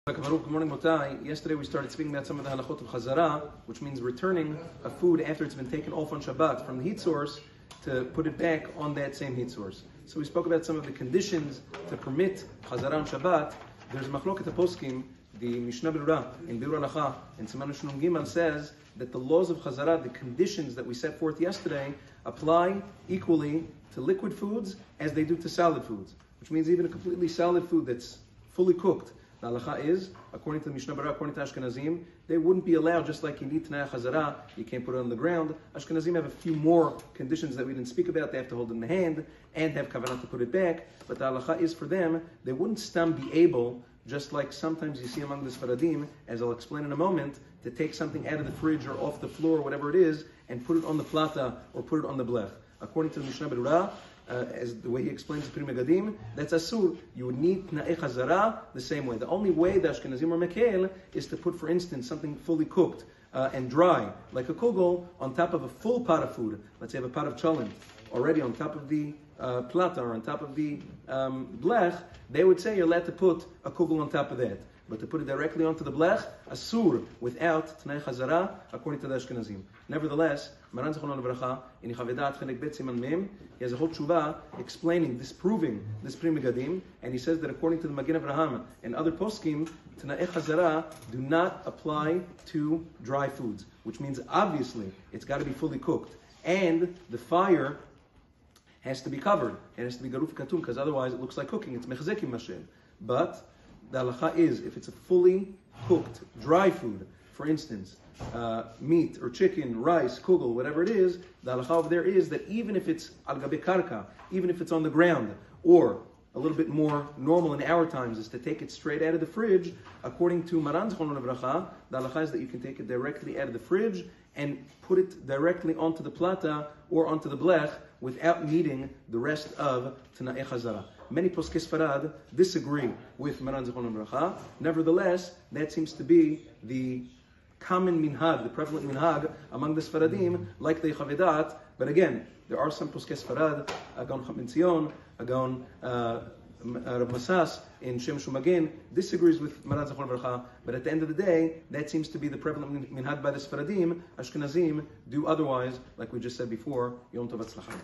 Good morning, Motai. Yesterday we started speaking about some of the halachot of chazara, which means returning a food after it's been taken off on Shabbat from the heat source to put it back on that same heat source. So we spoke about some of the conditions to permit chazara on Shabbat. There's machloket poskim, the Mishnah Berurah in Biur Halacha, and Siman Shnum Gimel says that the laws of chazara, the conditions that we set forth yesterday, apply equally to liquid foods as they do to solid foods, which means even a completely solid food that's fully cooked. The halacha is, according to the Mishnah Berurah, according to Ashkenazim, they wouldn't be allowed, just like you need Tanai Chazara, you can't put it on the ground. Ashkenazim have a few more conditions that we didn't speak about. They have to hold it in the hand and have kavanah to put it back. But the halacha is for them, they wouldn't be able, just like sometimes you see among the Sfaradim, as I'll explain in a moment, to take something out of the fridge or off the floor, whatever it is, and put it on the plata or put it on the blech. According to the Mishnah Berurah, as the way he explains the Pri Megadim, that's asur. You would need Tna'ei Chazara the same way. The only way the Ashkenazim are mekel is to put, for instance, something fully cooked and dry, like a kugel, on top of a full pot of food. Let's say you have a pot of cholent already on top of the plata or on top of the blech. They would say you're allowed to put a kugel on top of that. But to put it directly onto the blech, asur, without Tnai Chazara, according to the Ashkenazim. Nevertheless, Maran Zechron Levracha, in Chavedat Chenek Bet Siman Mem, he has a whole tshuva explaining, disproving this Pri Megadim, and he says that according to the Magen Avraham and other poskim, Tnai Chazara do not apply to dry foods, which means obviously it's got to be fully cooked, and the fire has to be covered. It has to be garuf katum, because otherwise it looks like cooking. It's mechzekim mashem. But the halacha is, if it's a fully cooked dry food, for instance, meat or chicken, rice, kugel, whatever it is, the halacha over there is that even if it's al gabe karka, even if it's on the ground, or a little bit more normal in our times is to take it straight out of the fridge, according to Maran Zechron Levracha, the halacha is that you can take it directly out of the fridge and put it directly onto the plata or onto the blech without needing the rest of Tana'ei Chazara. Many Poskei Sfarad disagree with Maran Zechron Levracha. Nevertheless, that seems to be the common minhag, the prevalent minhag among the Sfaradim, like the Chavedat. But again, there are some Poskei Sfarad, Agon Chaim Tzion, Agon Rav Masas in Shem Shumagin, disagrees with Maran Zechron Levracha. But at the end of the day, that seems to be the prevalent minhag by the Sfaradim. Ashkenazim do otherwise, like we just said before. Yom Tov Hatzlacha.